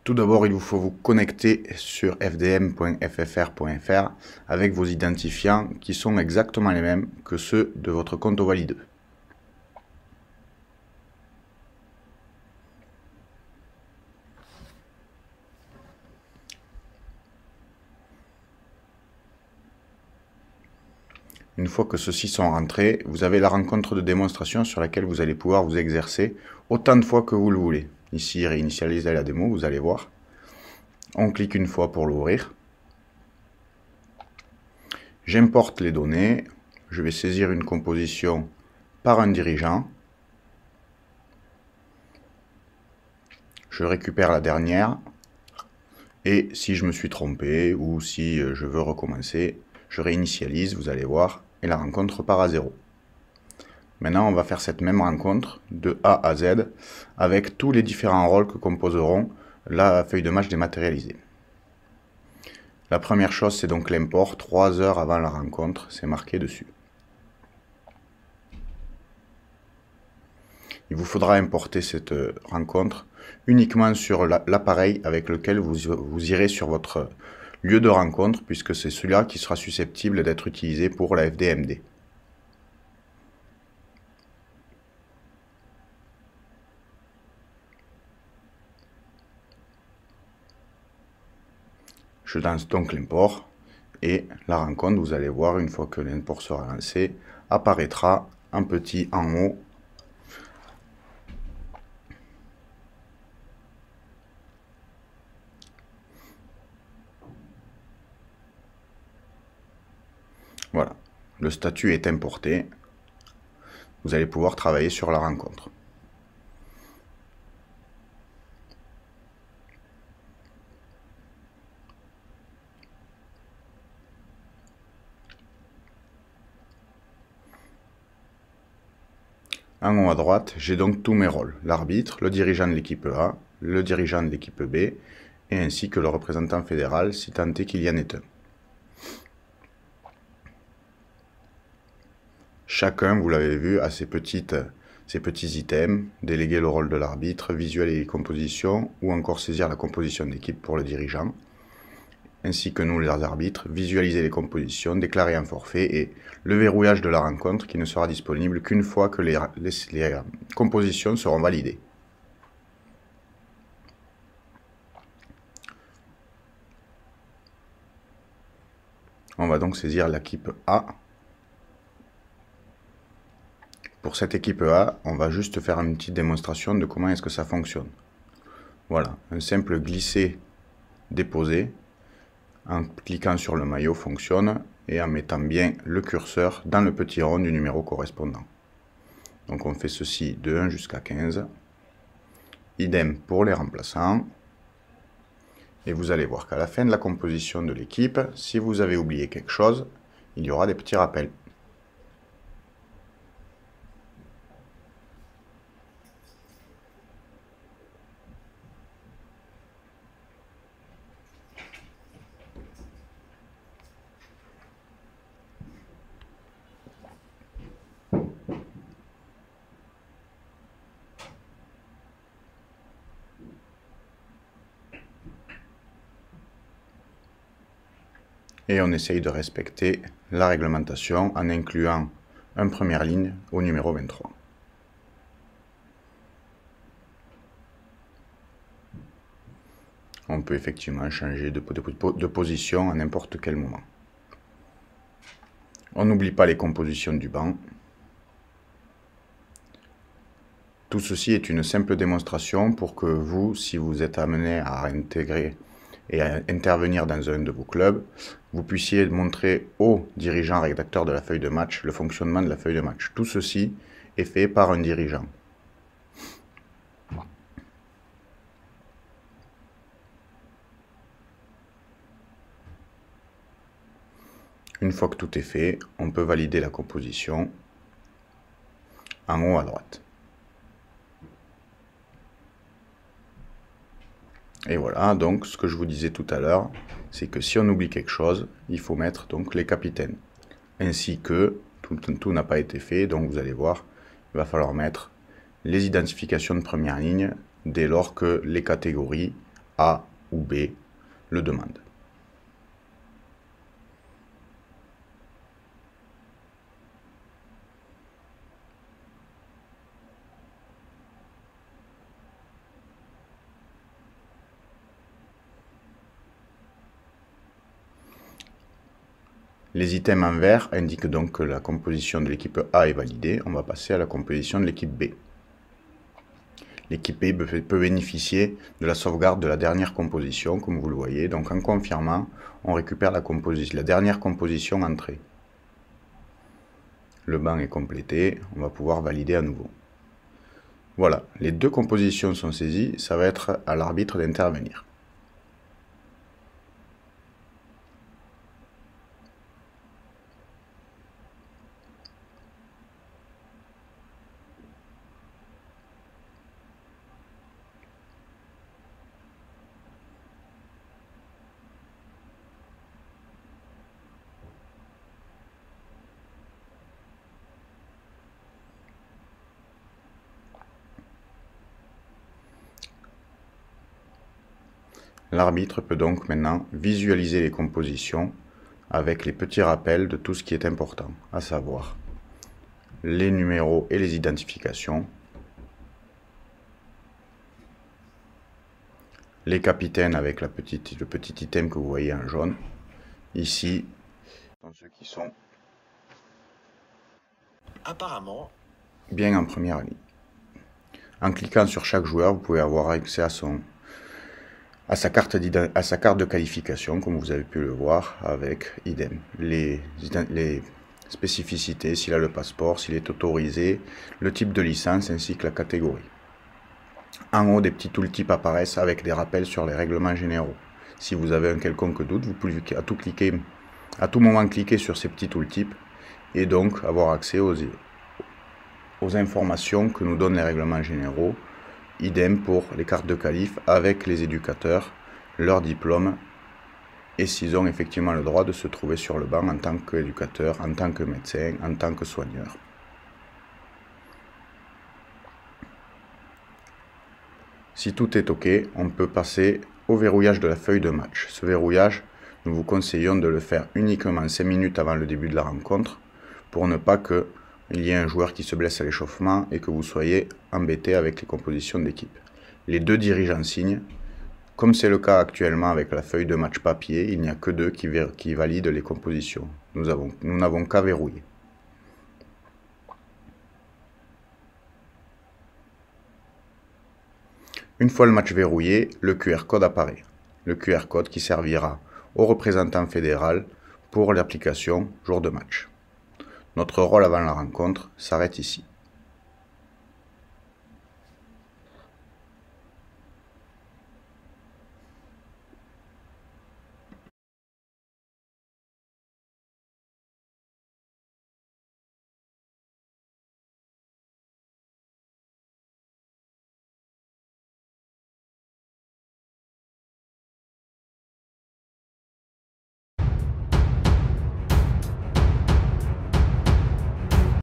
Tout d'abord, il vous faut vous connecter sur fdm.ffr.fr avec vos identifiants qui sont exactement les mêmes que ceux de votre compte Ovalide. Une fois que ceux-ci sont rentrés, vous avez la rencontre de démonstration sur laquelle vous allez pouvoir vous exercer autant de fois que vous le voulez. Ici, réinitialiser la démo, vous allez voir. On clique une fois pour l'ouvrir. J'importe les données. Je vais saisir une composition par un dirigeant. Je récupère la dernière. Et si je me suis trompé ou si je veux recommencer, je réinitialise, vous allez voir, et la rencontre repart à 0. Maintenant, on va faire cette même rencontre de A à Z avec tous les différents rôles que composeront la feuille de match dématérialisée. La première chose, c'est donc l'import 3 heures avant la rencontre, c'est marqué dessus. Il vous faudra importer cette rencontre uniquement sur l'appareil avec lequel vous irez sur votre lieu de rencontre, puisque c'est celui-là qui sera susceptible d'être utilisé pour la FDMD. Je lance donc l'import et la rencontre, vous allez voir, une fois que l'import sera lancé, apparaîtra en petit en haut. Voilà, le statut est importé. Vous allez pouvoir travailler sur la rencontre. En haut à droite, j'ai donc tous mes rôles. L'arbitre, le dirigeant de l'équipe A, le dirigeant de l'équipe B, et ainsi que le représentant fédéral, si tant est qu'il y en ait un. Chacun, vous l'avez vu, a ses petits items, déléguer le rôle de l'arbitre, visualiser les compositions, ou encore saisir la composition d'équipe pour le dirigeant, ainsi que nous les arbitres, visualiser les compositions, déclarer un forfait et le verrouillage de la rencontre qui ne sera disponible qu'une fois que les compositions seront validées. On va donc saisir l'équipe A. Pour cette équipe A, on va juste faire une petite démonstration de comment est-ce que ça fonctionne. Voilà, un simple glisser-déposer en cliquant sur le maillot fonctionne et en mettant bien le curseur dans le petit rond du numéro correspondant. Donc on fait ceci de 1 jusqu'à 15. Idem pour les remplaçants. Et vous allez voir qu'à la fin de la composition de l'équipe, si vous avez oublié quelque chose, il y aura des petits rappels. Et on essaye de respecter la réglementation en incluant une première ligne au numéro 23. On peut effectivement changer de position à n'importe quel moment. On n'oublie pas les compositions du banc. Tout ceci est une simple démonstration pour que vous, si vous êtes amené à intégrer et à intervenir dans un de vos clubs, vous puissiez montrer aux dirigeants rédacteurs de la feuille de match le fonctionnement de la feuille de match. Tout ceci est fait par un dirigeant. Une fois que tout est fait, on peut valider la composition en haut à droite. Et voilà, donc ce que je vous disais tout à l'heure, c'est que si on oublie quelque chose, il faut mettre donc les capitaines. Ainsi que tout n'a pas été fait, donc vous allez voir, il va falloir mettre les identifications de première ligne dès lors que les catégories A ou B le demande. Les items en vert indiquent donc que la composition de l'équipe A est validée. On va passer à la composition de l'équipe B. L'équipe B peut bénéficier de la sauvegarde de la dernière composition, comme vous le voyez. Donc en confirmant, on récupère la dernière composition entrée. Le banc est complété, on va pouvoir valider à nouveau. Voilà, les deux compositions sont saisies, ça va être à l'arbitre d'intervenir. L'arbitre peut donc maintenant visualiser les compositions avec les petits rappels de tout ce qui est important, à savoir les numéros et les identifications, les capitaines avec le petit item que vous voyez en jaune, ici, sont ceux qui sont apparemment bien en première ligne. En cliquant sur chaque joueur, vous pouvez avoir accès à sa carte de qualification, comme vous avez pu le voir, avec idem. Les spécificités, s'il a le passeport, s'il est autorisé, le type de licence ainsi que la catégorie. En haut, des petits tooltips apparaissent avec des rappels sur les règlements généraux. Si vous avez un quelconque doute, vous pouvez à tout moment cliquer sur ces petits tooltips et donc avoir accès aux informations que nous donnent les règlements généraux. Idem pour les cartes de qualif avec les éducateurs, leur diplôme et s'ils ont effectivement le droit de se trouver sur le banc en tant qu'éducateur, en tant que médecin, en tant que soigneur. Si tout est OK, on peut passer au verrouillage de la feuille de match. Ce verrouillage, nous vous conseillons de le faire uniquement 5 minutes avant le début de la rencontre pour ne pas qu'il y ait un joueur qui se blesse à l'échauffement et que vous soyez embêté avec les compositions d'équipe. Les deux dirigeants signent. Comme c'est le cas actuellement avec la feuille de match papier, il n'y a que deux qui valident les compositions. Nous n'avons qu'à verrouiller. Une fois le match verrouillé, le QR code apparaît. Le QR code qui servira au représentant fédéral pour l'application jour de match. Notre rôle avant la rencontre s'arrête ici.